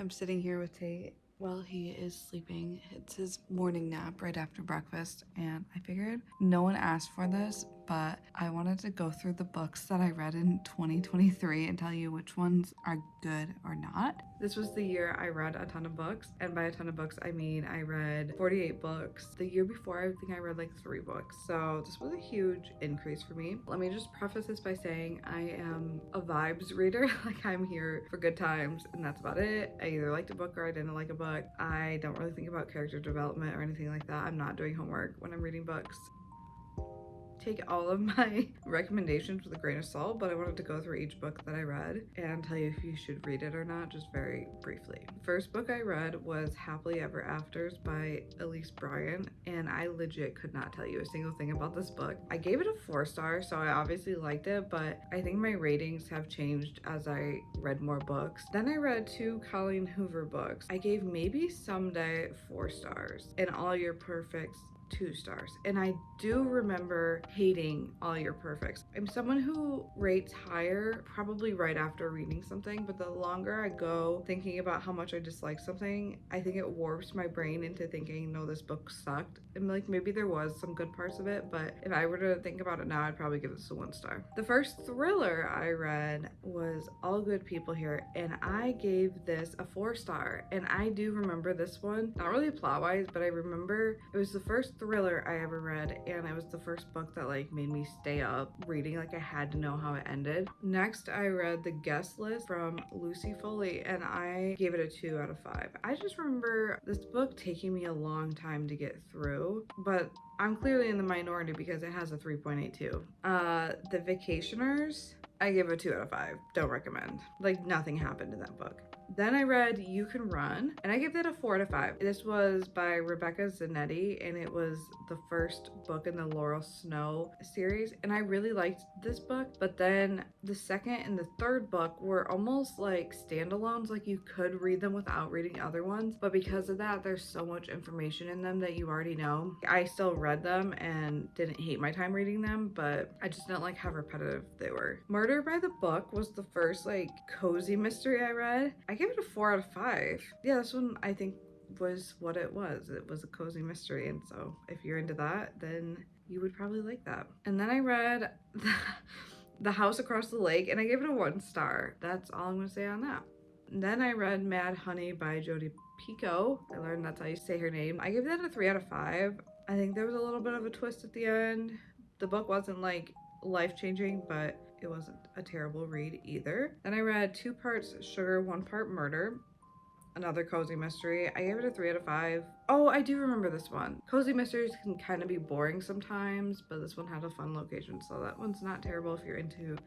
I'm sitting here with Tate while he is sleeping. It's his morning nap right after breakfast, and I figured no one asked for this, but I wanted to go through the books that I read in 2023 and tell you which ones are good or not. This was the year I read a ton of books, and by a ton of books, I mean I read 48 books. The year before, I think I read like 3 books, so this was a huge increase for me. Let me just preface this by saying I am a vibes reader. Like, I'm here for good times, and that's about it. I either liked a book or I didn't like a book. I don't really think about character development or anything like that. I'm not doing homework when I'm reading books. Take all of my recommendations with a grain of salt, but I wanted to go through each book that I read and tell you if you should read it or not, just very briefly. The first book I read was Happily Ever Afters by Elise Bryant, and I legit could not tell you a single thing about this book. I gave it a 4 stars, so I obviously liked it, but I think my ratings have changed as I read more books. Then I read 2 Colleen Hoover books. I gave Maybe Someday 4 stars, and All Your Perfects 2 stars. And I do remember hating All Your Perfects. I'm someone who rates higher probably right after reading something, but the longer I go thinking about how much I dislike something, I think it warps my brain into thinking, no, this book sucked. And like, maybe there was some good parts of it, but if I were to think about it now, I'd probably give this a 1 star. The first thriller I read was All Good People Here, and I gave this a 4 star. And I do remember this one, not really plot wise, but I remember it was the first thriller I ever read, and it was the first book that like made me stay up reading. Like, I had to know how it ended. Next, I read The Guest List from Lucy Foley, and I gave it a 2 out of 5. I just remember this book taking me a long time to get through, but I'm clearly in the minority because it has a 3.82. The Vacationers, I give a 2 out of 5. Don't recommend. Like, nothing happened in that book. Then I read You Can Run, and I gave that a 4 out of 5. This was by Rebecca Zanetti, and it was the first book in the Laurel Snow series, and I really liked this book. But then the second and the third book were almost like standalones, like you could read them without reading other ones, but because of that, there's so much information in them that you already know. I still read them and didn't hate my time reading them, but I just didn't like how repetitive they were. Murder by the Book was the first like cozy mystery I read. I gave it a 4 out of 5. Yeah, this one I think was what it was. It was a cozy mystery, and so if you're into that, then you would probably like that. And then I read The House Across the Lake, and I gave it a 1 star. That's all I'm gonna say on that. And then I read Mad Honey by Jodi Picoult. I learned that's how you say her name. I gave that a 3 out of 5. I think there was a little bit of a twist at the end. The book wasn't like life-changing, but it wasn't a terrible read either. Then I read 2 parts Sugar, 1 part Murder, another cozy mystery. I gave it a 3 out of 5. Oh, I do remember this one. Cozy mysteries can kind of be boring sometimes, but this one had a fun location, so that one's not terrible if you're into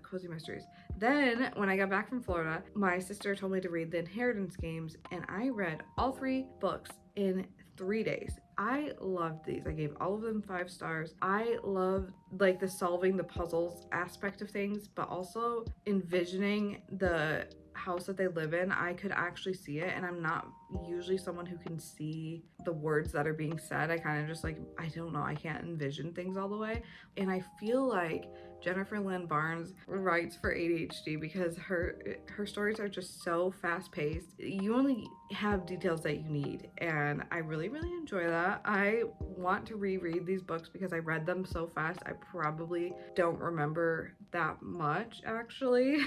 cozy mysteries. Then, when I got back from Florida, my sister told me to read The Inheritance Games, and I read all 3 books in 3 days. I loved these. I gave all of them 5 stars. I love like the solving the puzzles aspect of things, but also envisioning the house that they live in. I could actually see it, and I'm not usually someone who can see the words that are being said. I kind of just like, I don't know, I can't envision things all the way. And I feel like Jennifer Lynn Barnes writes for ADHD because her stories are just so fast-paced. You only have details that you need, and I really enjoy that. I want to reread these books because I read them so fast. I probably don't remember that much actually,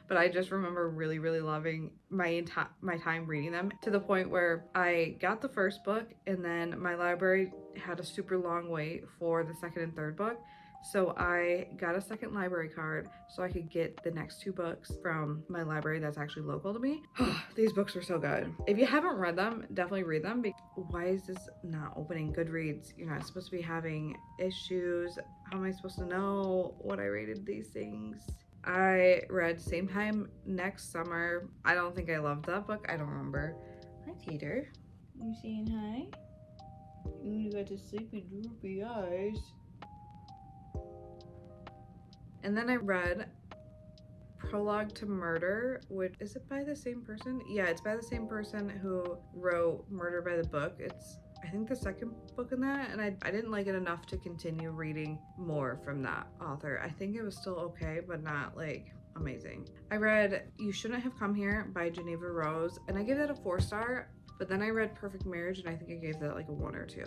but I just remember really loving my time reading them, to the point where I got the first book and then my library had a super long wait for the second and third book. So I got a second library card so I could get the next 2 books from my library that's actually local to me. These books were so good. If you haven't read them, definitely read them. Why is this not opening Goodreads? You're not supposed to be having issues. How am I supposed to know what I rated these things? I read Same Time Next Summer. I don't think I loved that book. I don't remember. Hi, Teeter. You saying hi? You got the sleepy droopy eyes. And then I read Prologue to Murder, which is it by the same person? Yeah, it's by the same person who wrote Murder by the Book. It's I think the second book in that, and I didn't like it enough to continue reading more from that author. I think it was still okay, but not like amazing. I read You Shouldn't Have Come Here by Geneva Rose, and I gave that a 4-star, but then I read Perfect Marriage, and I think I gave that like a 1 or 2.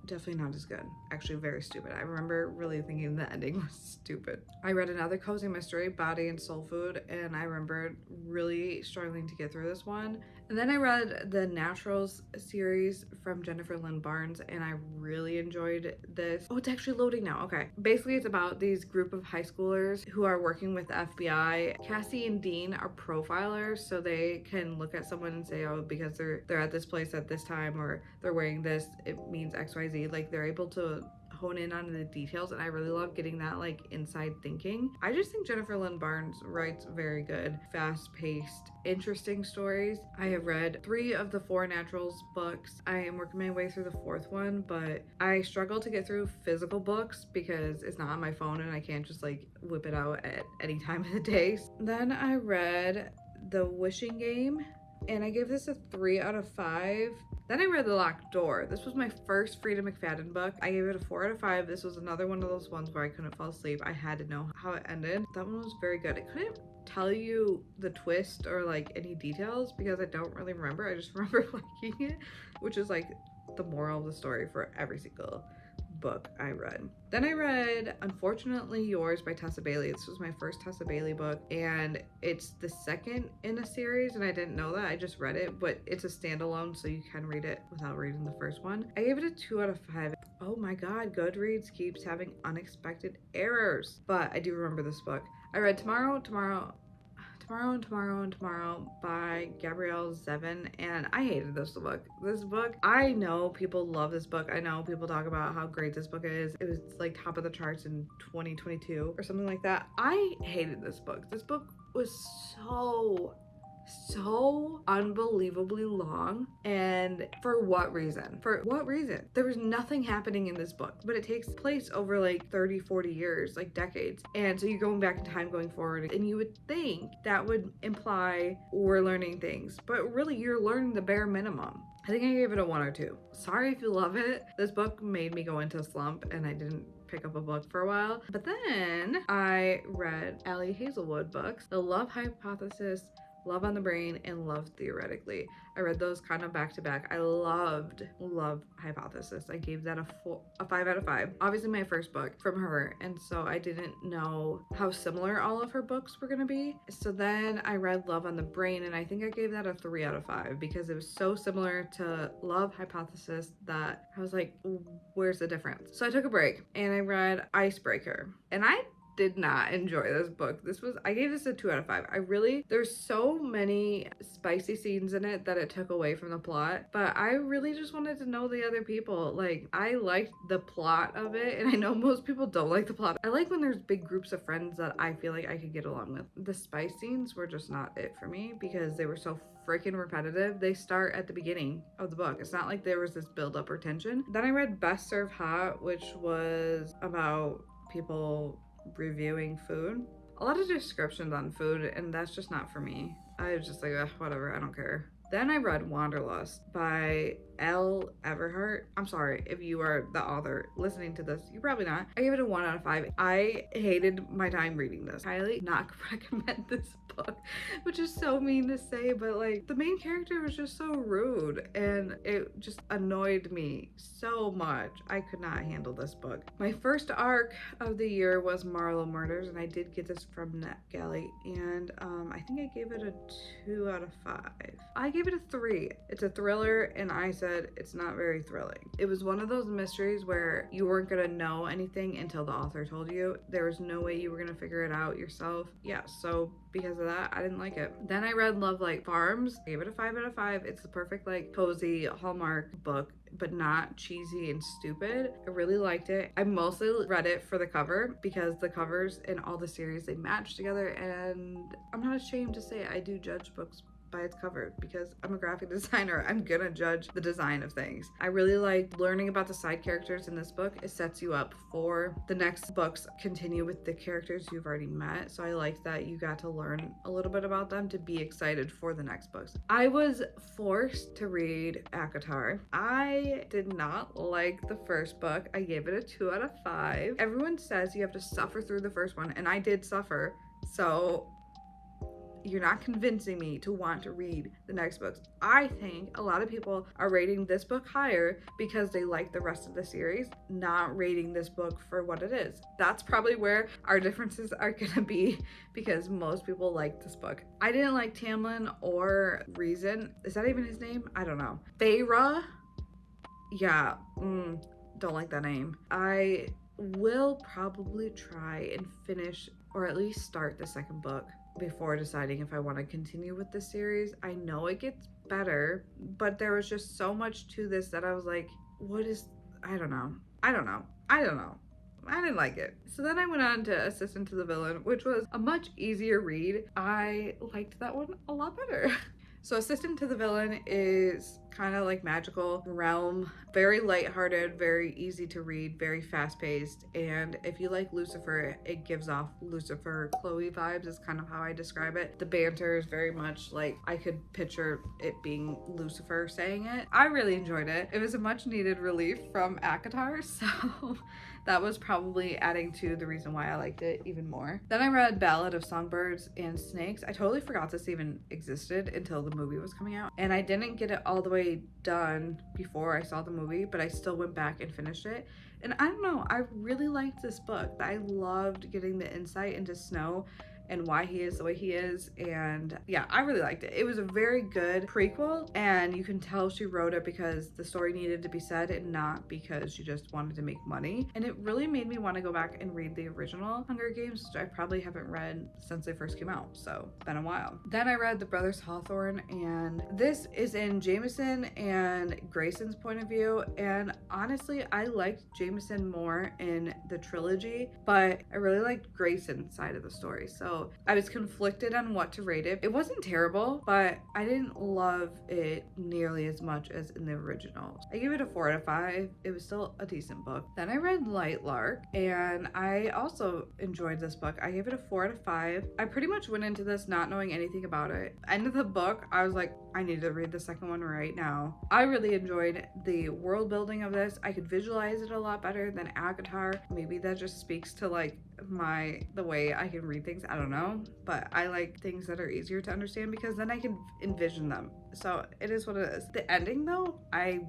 Definitely not as good. Actually, very stupid. I remember really thinking the ending was stupid. I read another cozy mystery, Body and Soul Food, and I remember really struggling to get through this one. And then I read the Naturals series from Jennifer Lynn Barnes, and I really enjoyed this. Oh, it's actually loading now. Okay. Basically, it's about these group of high schoolers who are working with the FBI. Cassie and Dean are profilers, so they can look at someone and say, oh, because they're at this place at this time, or they're wearing this, it means XYZ. Like, they're able to hone in on the details, and I really love getting that like inside thinking. I just think Jennifer Lynn Barnes writes very good, fast-paced, interesting stories. I have read 3 of the 4 Naturals books. I am working my way through the 4th one, but I struggle to get through physical books because it's not on my phone and I can't just like whip it out at any time of the day. Then I read The Wishing Game, and I gave this a 3 out of 5. Then I read The Locked Door. This was my first Frida McFadden book. I gave it a 4 out of 5. This was another one of those ones where I couldn't fall asleep. I had to know how it ended. That one was very good. I couldn't tell you the twist or like any details because I don't really remember. I just remember liking it, which is like the moral of the story for every single book I read. Then I read Unfortunately Yours by Tessa Bailey. This was my first Tessa Bailey book, and it's the second in a series, and I didn't know that. I just read it, but it's a standalone, so you can read it without reading the first one. I gave it a 2 out of 5. Oh my god, Goodreads keeps having unexpected errors, but I do remember this book. I read Tomorrow by Gabrielle Zevin, and I hated this book. This book, I know people love this book. I know people talk about how great this book is. It was like top of the charts in 2022 or something like that. I hated this book. This book was so unbelievably long, and for what reason? There was nothing happening in this book, but it takes place over like 30-40 years, like decades, and so you're going back in time going forward, and you would think that would imply we're learning things, but really you're learning the bare minimum. I think I gave it a 1 or 2. Sorry if you love it. This book made me go into a slump and I didn't pick up a book for a while. But then I read Allie Hazelwood books, The Love Hypothesis, Love on the Brain, and Love Theoretically. I read those kind of back to back. I loved Love Hypothesis. I gave that a 5 out of 5. Obviously my first book from her, and so I didn't know how similar all of her books were gonna be. So then I read Love on the Brain, and I think I gave that a 3 out of 5 because it was so similar to Love Hypothesis that I was like, where's the difference? So I took a break and I read Icebreaker, and I did not enjoy this book. I gave this a 2 out of 5. There's so many spicy scenes in it that it took away from the plot, but I really just wanted to know the other people. Like, I liked the plot of it, and I know most people don't like the plot. I like when there's big groups of friends that I feel like I could get along with. The spice scenes were just not it for me because they were so freaking repetitive. They start at the beginning of the book. It's not like there was this build up or tension. Then I read Best Served Hot, which was about people reviewing food. A lot of descriptions on food, and that's just not for me. I was just like, whatever, I don't care. Then I read Wanderlust by L. Everhart. I'm sorry if you are the author listening to this. You're probably not. I gave it a 1 out of 5. I hated my time reading this. Highly not recommend this book, which is so mean to say, but like the main character was just so rude and it just annoyed me so much. I could not handle this book. My first arc of the year was Marlowe Murders, and I did get this from NetGalley, and I think I gave it a 2 out of 5. I gave it a 3. It's a thriller, and I said it's not very thrilling. It was one of those mysteries where you weren't gonna know anything until the author told you. There was no way you were gonna figure it out yourself. Yeah, so because of that, I didn't like it. Then I read Love Like Farms. I gave it a 5 out of 5. It's the perfect like cozy Hallmark book, but not cheesy and stupid. I really liked it. I mostly read it for the cover because the covers in all the series, they match together, and I'm not ashamed to say I do judge books by its cover because I'm a graphic designer. I'm gonna judge the design of things. I really liked learning about the side characters in this book. It sets you up for the next books continue with the characters you've already met. So I liked that you got to learn a little bit about them to be excited for the next books. I was forced to read ACOTAR. I did not like the first book. I gave it a 2 out of 5. Everyone says you have to suffer through the first one, and I did suffer. So you're not convincing me to want to read the next books. I think a lot of people are rating this book higher because they like the rest of the series, not rating this book for what it is. That's probably where our differences are gonna be, because most people like this book. I didn't like Tamlin or Reason. Is that even his name? I don't know. Feyre? Yeah, don't like that name. I will probably try and finish, or at least start, the second book before deciding if I want to continue with the series. I know it gets better, but there was just so much to this that I was like, what is, I don't know. I don't know. I don't know. I didn't like it. So then I went on to Assistant to the Villain, which was a much easier read. I liked that one a lot better. So Assistant to the Villain is kind of like magical realm, very lighthearted, very easy to read, very fast-paced, and if you like Lucifer, it gives off Lucifer Chloe vibes is kind of how I describe it. The banter is very much like I could picture it being Lucifer saying it. I really enjoyed it. It was a much needed relief from ACOTAR, so that was probably adding to the reason why I liked it even more. Then I read Ballad of Songbirds and Snakes. I totally forgot this even existed until the movie was coming out, and I didn't get it all the way done before I saw the movie, but I still went back and finished it. And I don't know, I really liked this book. I loved getting the insight into Snow and why he is the way he is, and yeah, I really liked it. It was a very good prequel, and you can tell she wrote it because the story needed to be said and not because she just wanted to make money. And it really made me want to go back and read the original Hunger Games, which I probably haven't read since they first came out, so it's been a while. Then I read The Brothers Hawthorne, and this is in Jameson and Grayson's point of view, and honestly I liked Jameson more in the trilogy, but I really liked Grayson's side of the story, so I was conflicted on what to rate it. It wasn't terrible, but I didn't love it nearly as much as in the original. I gave it a 4 out of 5. It was still a decent book. Then I read Lightlark, and I also enjoyed this book. I gave it a 4 out of 5. I pretty much went into this not knowing anything about it. End of the book, I was like, I need to read the second one right now. I really enjoyed the world building of this. I could visualize it a lot better than ACOTAR. Maybe that just speaks to like the way I can read things. I don't know, but I like things that are easier to understand because then I can envision them. So it is what it is. The ending though, I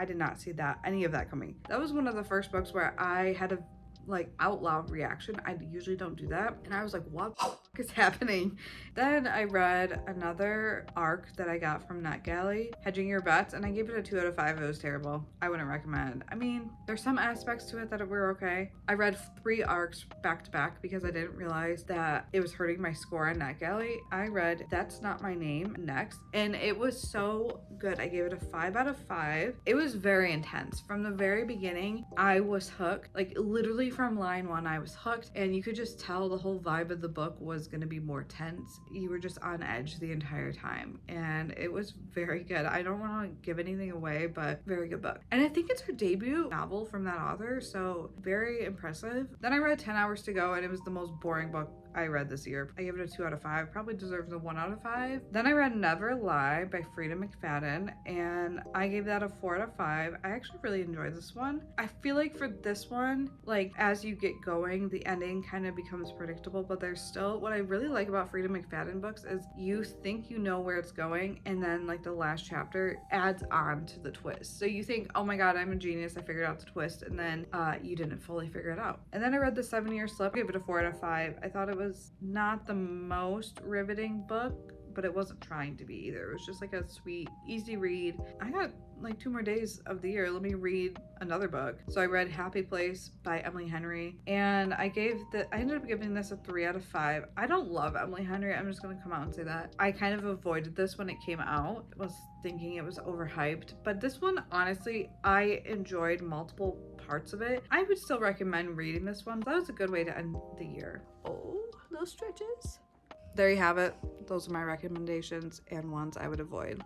did not see any of that coming. That was one of the first books where I had a like out loud reaction. I usually don't do that, and I was like, what is happening? Then I read another arc that I got from NetGalley, Hedging Your Bets, and I gave it a 2 out of 5. It was terrible. I wouldn't recommend. I mean, there's some aspects to it that were okay. I read 3 arcs back to back because I didn't realize that it was hurting my score on NetGalley. I read That's Not My Name next, and it was so good. I gave it a 5 out of 5. It was very intense. From the very beginning, I was hooked. Like literally from line 1, I was hooked, and you could just tell the whole vibe of the book was going to be more tense. You were just on edge the entire time, and it was very good. I don't want to give anything away, but very good book. And I think it's her debut novel from that author, so very impressive. Then I read 10 Hours to Go, and it was the most boring book I read this year. I gave it a 2 out of 5. Probably deserves a 1 out of 5. Then I read Never Lie by Frida McFadden, and I gave that a 4 out of 5. I actually really enjoyed this one. I feel like for this one, like as you get going, the ending kind of becomes predictable, but there's still, what I really like about Frida McFadden books is you think you know where it's going, and then like the last chapter adds on to the twist. So you think, oh my god, I'm a genius, I figured out the twist, and then you didn't fully figure it out. And then I read The 7-Year Slip. I gave it a 4 out of 5. I thought it was not the most riveting book, but it wasn't trying to be either. It was just like a sweet, easy read. I got like 2 more days of the year. Let me read another book. So I read Happy Place by Emily Henry, and I ended up giving this a 3 out of 5. I don't love Emily Henry. I'm just gonna come out and say that. I kind of avoided this when it came out. I was thinking it was overhyped, but this one, honestly, I enjoyed multiple parts of it. I would still recommend reading this one. That was a good way to end the year. Oh, those stretches. There you have it. Those are my recommendations and ones I would avoid.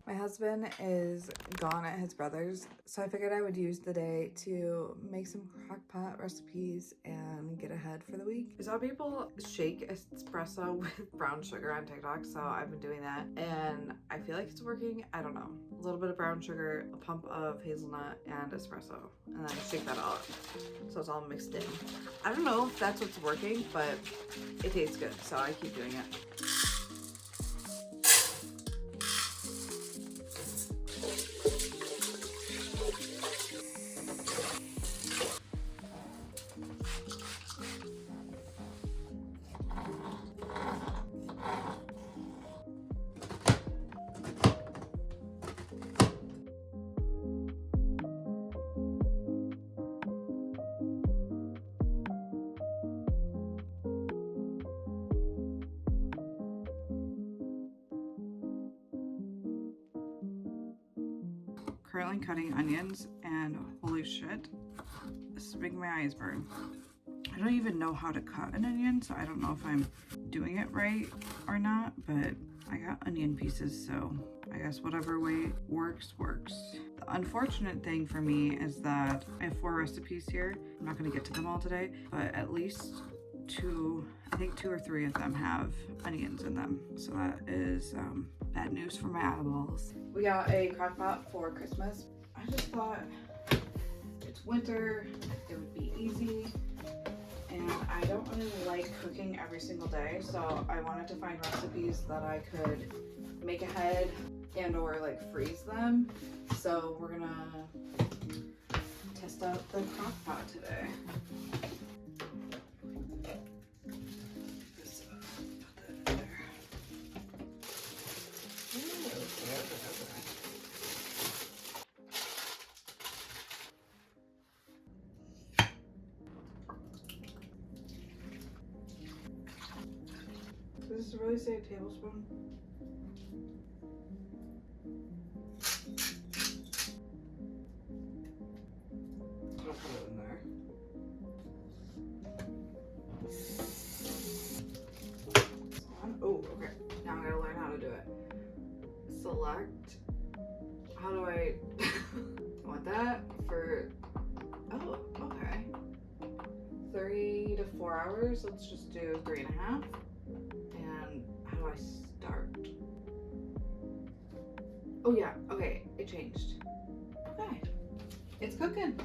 My husband is gone at his brother's, so I figured I would use the day to make some crock pot recipes and get ahead for the week. I saw people shake espresso with brown sugar on TikTok, so I've been doing that and I feel like it's working. I don't know. A little bit of brown sugar, a pump of hazelnut, and espresso, and then shake that all up so it's all mixed in. I don't know if that's what's working, but it tastes good, so I keep doing it. Currently cutting onions, and holy shit, this is making my eyes burn. I don't even know how to cut an onion, so I don't know if I'm doing it right or not, but I got onion pieces, so I guess whatever way works. The unfortunate thing for me is that I have 4 recipes here. I'm not gonna get to them all today, but at least I think 2 or 3 of them have onions in them. So that is bad news for my eyeballs. We got a crock pot for Christmas. I just thought it's winter, it would be easy, and I don't really like cooking every single day, so I wanted to find recipes that I could make ahead and or like freeze them. So we're gonna test out the crock pot today. Does this really say a tablespoon? I'll put it in there. Oh, okay. Now I'm gonna learn how to do it. Select. How do I want that for? Oh, okay. 3 to 4 hours. Let's just do 3.5. And how do I start? Oh yeah, okay, it changed. Okay, it's cooking.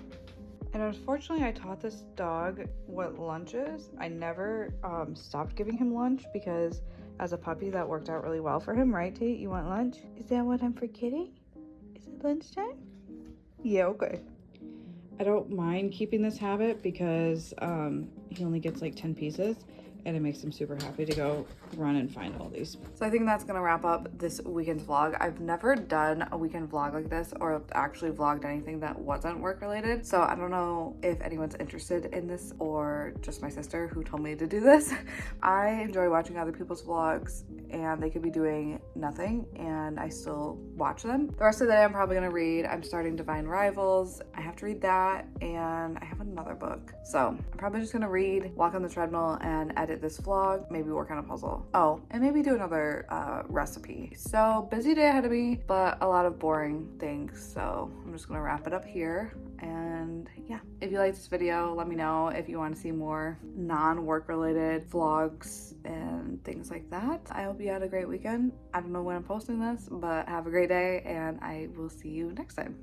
And unfortunately, I taught this dog what lunch is. I never stopped giving him lunch because as a puppy, that worked out really well for him, right, Tate? You want lunch? Is that what I'm forgetting? Is it lunchtime? Yeah, okay. I don't mind keeping this habit because he only gets like 10 pieces and it makes him super happy to go run and find all these. So I think that's gonna wrap up this weekend's vlog. I've never done a weekend vlog like this or actually vlogged anything that wasn't work related. So I don't know if anyone's interested in this or just my sister who told me to do this. I enjoy watching other people's vlogs and they could be doing nothing and I still watch them. The rest of the day I'm probably gonna read. I'm starting Divine Rivals. I have to read that and I have another book. So I'm probably just gonna read, walk on the treadmill and edit this vlog, maybe work on a puzzle. Oh, and maybe do another recipe. So busy day ahead of me, but a lot of boring things. So I'm just gonna wrap it up here. And yeah, if you liked this video, let me know if you want to see more non-work related vlogs and things like that. I hope you had a great weekend. I don't know when I'm posting this, but have a great day and I will see you next time.